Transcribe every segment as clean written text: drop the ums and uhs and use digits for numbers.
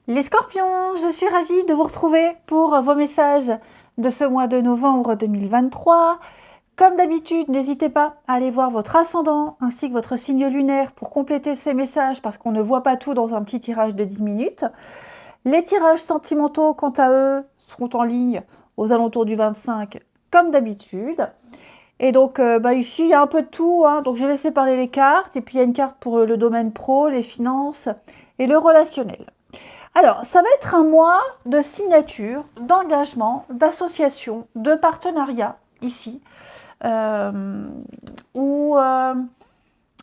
Les scorpions, je suis ravie de vous retrouver pour vos messages de ce mois de novembre 2023. Comme d'habitude, n'hésitez pas à aller voir votre ascendant ainsi que votre signe lunaire pour compléter ces messages parce qu'on ne voit pas tout dans un petit tirage de 10 minutes. Les tirages sentimentaux, quant à eux, seront en ligne aux alentours du 25 comme d'habitude. Et donc ici, il y a un peu de tout, hein. Donc j'ai laissé parler les cartes et puis il y a une carte pour le domaine pro, les finances et le relationnel. Alors, ça va être un mois de signature, d'engagement, d'association, de partenariat, ici, où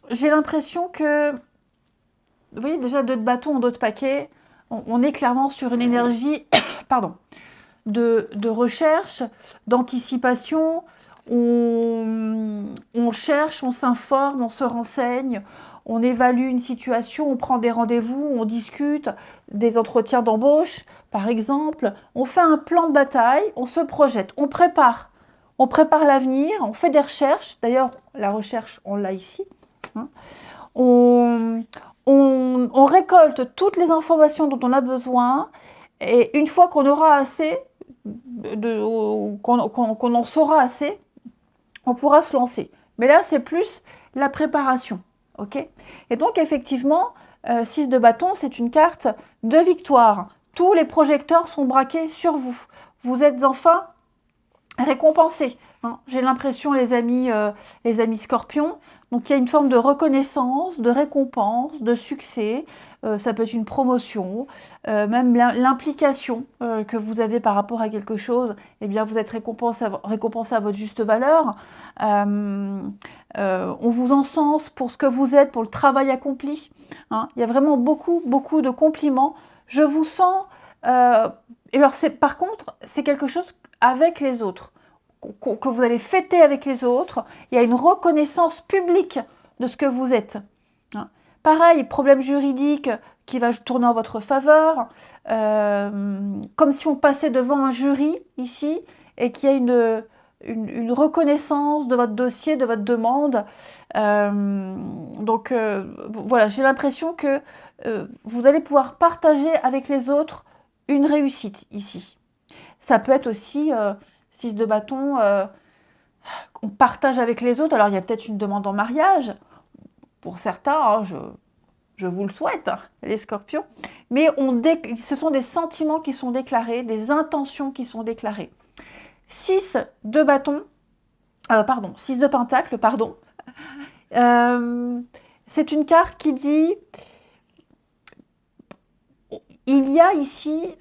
j'ai l'impression que, vous voyez, déjà deux de bâton, d'autres paquets, on est clairement sur une énergie pardon, de recherche, d'anticipation, on cherche, on s'informe, on se renseigne, on évalue une situation, on prend des rendez-vous, on discute, des entretiens d'embauche, par exemple. On fait un plan de bataille, on se projette, on prépare. On prépare l'avenir, on fait des recherches. D'ailleurs, la recherche, on l'a ici. Hein. On, on récolte toutes les informations dont on a besoin. Et une fois qu'on aura assez, qu'on en saura assez, on pourra se lancer. Mais là, c'est plus la préparation. Okay, et donc, effectivement, 6 de bâton, c'est une carte de victoire. Tous les projecteurs sont braqués sur vous. Vous êtes enfin récompensés. Hein. J'ai l'impression, les amis scorpions, donc il y a une forme de reconnaissance, de récompense, de succès. Ça peut être une promotion, même l'implication que vous avez par rapport à quelque chose, eh bien vous êtes récompensé à votre juste valeur. On vous encense pour ce que vous êtes, pour le travail accompli. Hein. Il y a vraiment beaucoup, beaucoup de compliments. Je vous sens... et alors par contre, c'est quelque chose avec les autres, que vous allez fêter avec les autres. Il y a une reconnaissance publique de ce que vous êtes. Hein. Pareil, problème juridique qui va tourner en votre faveur, comme si on passait devant un jury ici et qu'il y a une reconnaissance de votre dossier, de votre demande. Voilà, j'ai l'impression que vous allez pouvoir partager avec les autres une réussite ici. Ça peut être aussi 6 de bâton, on partage avec les autres. Alors il y a peut-être une demande en mariage, pour certains, hein, je vous le souhaite, hein, les scorpions, mais ce sont des sentiments qui sont déclarés, des intentions qui sont déclarées. 6 de bâton, 6 de pentacle, pardon. C'est une carte qui dit, il y a ici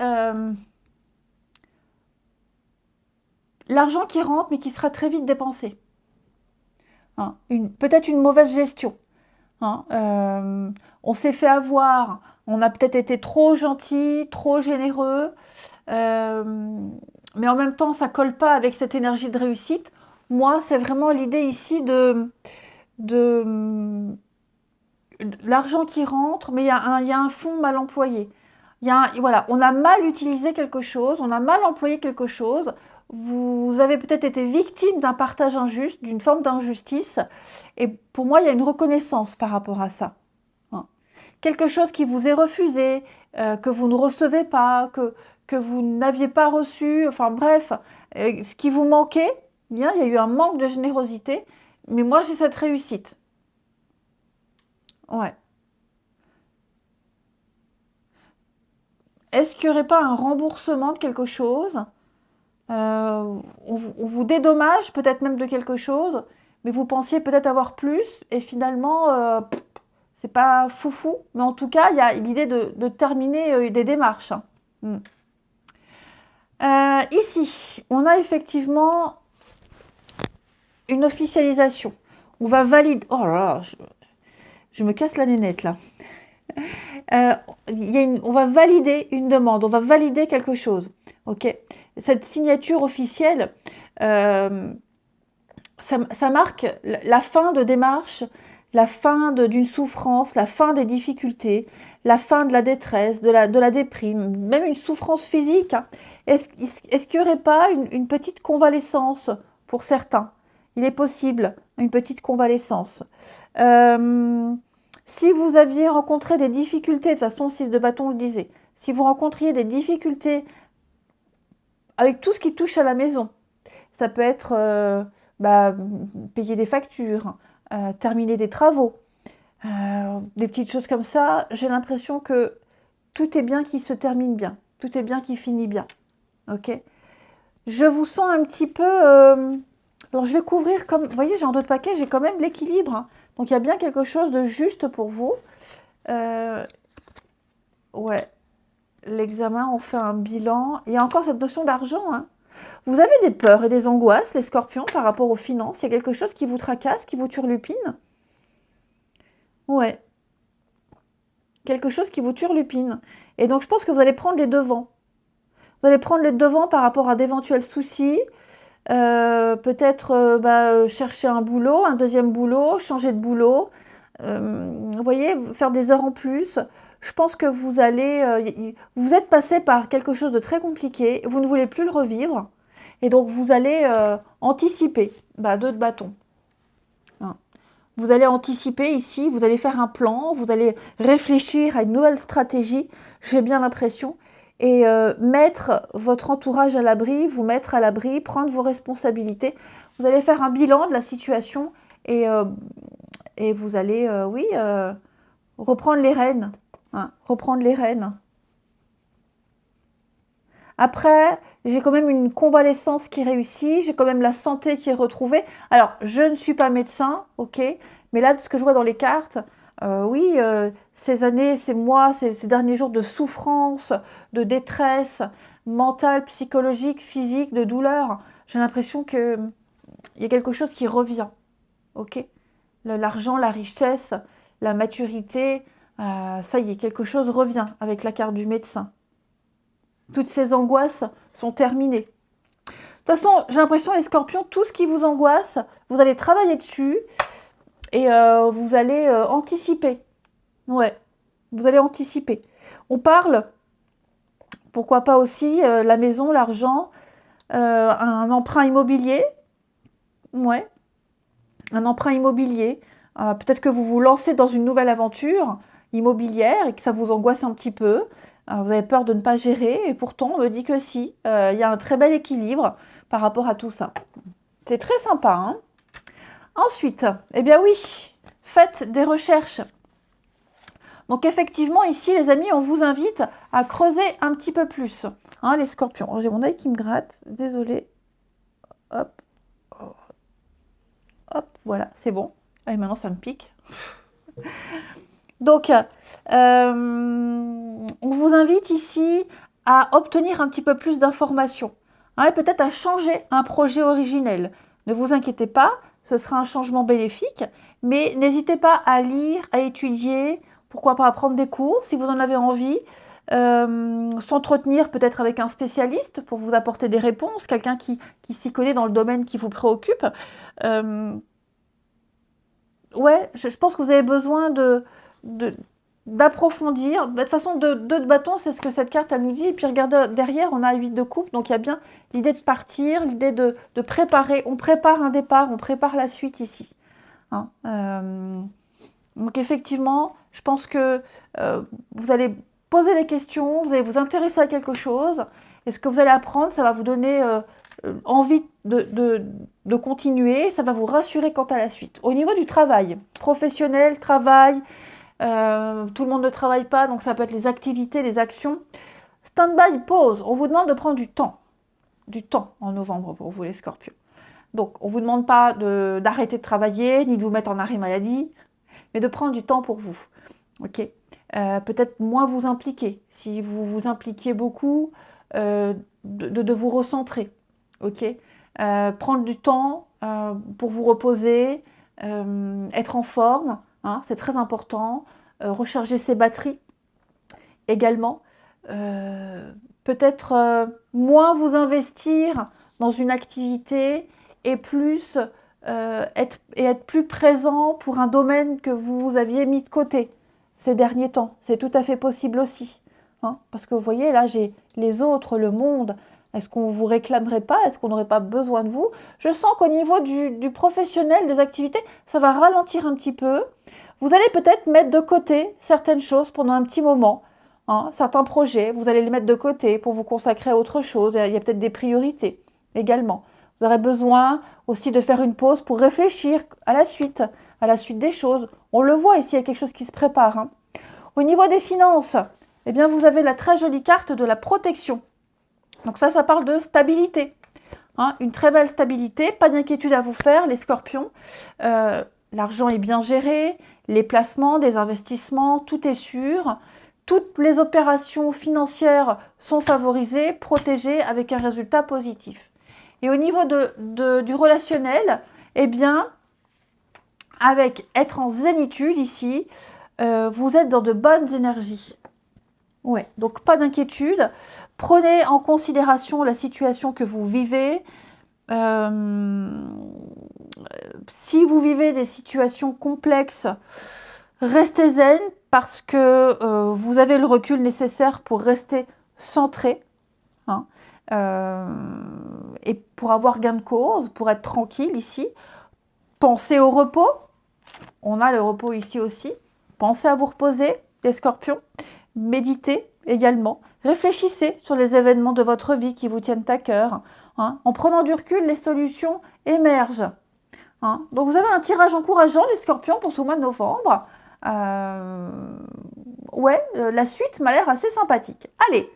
l'argent qui rentre mais qui sera très vite dépensé. Hein, peut-être une mauvaise gestion. Hein, on s'est fait avoir, on a peut-être été trop gentil, trop généreux, mais en même temps, ça colle pas avec cette énergie de réussite. Moi, c'est vraiment l'idée ici de l'argent qui rentre, mais il y a un fonds mal employé. Voilà, on a mal utilisé quelque chose, on a mal employé quelque chose. Vous avez peut-être été victime d'un partage injuste, d'une forme d'injustice. Et pour moi, il y a une reconnaissance par rapport à ça. Hein. Quelque chose qui vous est refusé, que vous ne recevez pas, que vous n'aviez pas reçu, enfin bref, ce qui vous manquait, bien, il y a eu un manque de générosité. Mais moi, j'ai cette réussite. Ouais. Est-ce qu'il n'y aurait pas un remboursement de quelque chose? On vous dédommage peut-être même de quelque chose, mais vous pensiez peut-être avoir plus, et finalement, c'est pas foufou. Mais en tout cas, il y a l'idée de terminer des démarches. Hein. Mm. Ici, on a effectivement une officialisation. On va valider... Oh là là, je me casse la nénette là. On va valider une demande, on va valider quelque chose. Ok, cette signature officielle, ça marque la fin de démarche, la fin d'une souffrance, la fin des difficultés, la fin de la détresse, de la déprime, même une souffrance physique. Hein. Est-ce qu'il n'y aurait pas une petite convalescence pour certains? Il est possible, une petite convalescence. Si vous aviez rencontré des difficultés, de toute façon, 6 de bâton le disait, si vous rencontriez des difficultés avec tout ce qui touche à la maison, ça peut être payer des factures, terminer des travaux, des petites choses comme ça, j'ai l'impression que tout est bien qui se termine bien, tout est bien qui finit bien. Ok? Je vous sens un petit peu... alors je vais couvrir comme... Vous voyez, j'ai en 2 paquets, j'ai quand même l'équilibre. Hein. Donc il y a bien quelque chose de juste pour vous. Ouais. L'examen, on fait un bilan. Il y a encore cette notion d'argent. Hein. Vous avez des peurs et des angoisses, les scorpions, par rapport aux finances. Il y a quelque chose qui vous tracasse, qui vous turlupine. Ouais. Quelque chose qui vous turlupine. Et donc je pense que vous allez prendre les devants. Vous allez prendre les devants par rapport à d'éventuels soucis. Peut-être chercher un boulot, un deuxième boulot, changer de boulot. Vous voyez, faire des heures en plus. Je pense que vous allez... vous êtes passé par quelque chose de très compliqué. Vous ne voulez plus le revivre. Et donc, vous allez anticiper. 2 de bâton. Hein. Vous allez anticiper ici. Vous allez faire un plan. Vous allez réfléchir à une nouvelle stratégie. J'ai bien l'impression. Et mettre votre entourage à l'abri, vous mettre à l'abri, prendre vos responsabilités. Vous allez faire un bilan de la situation et vous allez, reprendre les rênes. Hein, reprendre les rênes. Après, j'ai quand même une convalescence qui réussit, j'ai quand même la santé qui est retrouvée. Alors, je ne suis pas médecin, ok, mais là, de ce que je vois dans les cartes, ces années, ces mois, ces derniers jours de souffrance, de détresse mentale, psychologique, physique, de douleur, j'ai l'impression qu'il y a quelque chose qui revient, ok. L'argent, la richesse, la maturité, ça y est, quelque chose revient avec la carte du médecin. Toutes ces angoisses sont terminées. De toute façon, j'ai l'impression, les scorpions, tout ce qui vous angoisse, vous allez travailler dessus et vous allez anticiper. Ouais, vous allez anticiper. On parle, pourquoi pas aussi, la maison, l'argent, un emprunt immobilier. Ouais, un emprunt immobilier. Peut-être que vous vous lancez dans une nouvelle aventure immobilière et que ça vous angoisse un petit peu. Vous avez peur de ne pas gérer et pourtant on me dit que si, il y a un très bel équilibre par rapport à tout ça. C'est très sympa. Hein. Ensuite, eh bien oui, faites des recherches. Donc effectivement ici les amis, on vous invite à creuser un petit peu plus. Hein, les scorpions. Oh, j'ai mon œil qui me gratte, désolée. Hop. Hop, voilà, c'est bon. Et maintenant ça me pique. Donc, on vous invite ici à obtenir un petit peu plus d'informations. Hein, et peut-être à changer un projet originel. Ne vous inquiétez pas, ce sera un changement bénéfique. Mais n'hésitez pas à lire, à étudier, pourquoi pas à prendre des cours si vous en avez envie. S'entretenir peut-être avec un spécialiste pour vous apporter des réponses, quelqu'un qui s'y connaît dans le domaine qui vous préoccupe. Ouais, je pense que vous avez besoin d'approfondir. De toute façon, 2 de bâton, c'est ce que cette carte elle nous dit. Et puis regardez, derrière, on a 8 de coupe. Donc il y a bien l'idée de partir, l'idée de préparer. On prépare un départ, on prépare la suite ici. Hein, donc effectivement, je pense que vous allez poser des questions, vous allez vous intéresser à quelque chose. Et ce que vous allez apprendre, ça va vous donner envie de continuer. Ça va vous rassurer quant à la suite. Au niveau du travail, professionnel, travail... tout le monde ne travaille pas, donc ça peut être les activités, les actions. Stand-by, pause. On vous demande de prendre du temps en novembre pour vous les scorpions. Donc on ne vous demande pas d'arrêter de travailler, ni de vous mettre en arrêt maladie, mais de prendre du temps pour vous. Ok. Peut-être moins vous impliquer. Si vous vous impliquiez beaucoup, de vous recentrer. Ok. Prendre du temps pour vous reposer, être en forme. Hein, c'est très important. Recharger ses batteries également. Peut-être moins vous investir dans une activité et plus être plus présent pour un domaine que vous aviez mis de côté ces derniers temps. C'est tout à fait possible aussi. Hein, parce que vous voyez, là, j'ai les autres, le monde. Est-ce qu'on ne vous réclamerait pas? Est-ce qu'on n'aurait pas besoin de vous? Je sens qu'au niveau du professionnel, des activités, ça va ralentir un petit peu. Vous allez peut-être mettre de côté certaines choses pendant un petit moment. Hein, certains projets, vous allez les mettre de côté pour vous consacrer à autre chose. Il y a peut-être des priorités également. Vous aurez besoin aussi de faire une pause pour réfléchir à la suite des choses. On le voit ici, il y a quelque chose qui se prépare. Hein. Au niveau des finances, eh bien, vous avez la très jolie carte de la protection. Donc ça parle de stabilité. Hein, une très belle stabilité, pas d'inquiétude à vous faire, les scorpions. L'argent est bien géré, les placements, des investissements, tout est sûr. Toutes les opérations financières sont favorisées, protégées avec un résultat positif. Et au niveau du relationnel, eh bien, avec être en zénitude ici, vous êtes dans de bonnes énergies. Ouais, donc pas d'inquiétude. Prenez en considération la situation que vous vivez. Si vous vivez des situations complexes, restez zen parce que vous avez le recul nécessaire pour rester centré. Hein, et pour avoir gain de cause, pour être tranquille ici. Pensez au repos. On a le repos ici aussi. Pensez à vous reposer, les scorpions. Méditez également. Réfléchissez sur les événements de votre vie qui vous tiennent à cœur. Hein. En prenant du recul, les solutions émergent. Hein. Donc vous avez un tirage encourageant, les scorpions, pour ce mois de novembre. Ouais, la suite m'a l'air assez sympathique. Allez,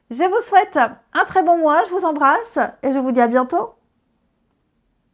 je vous souhaite un très bon mois, je vous embrasse et je vous dis à bientôt.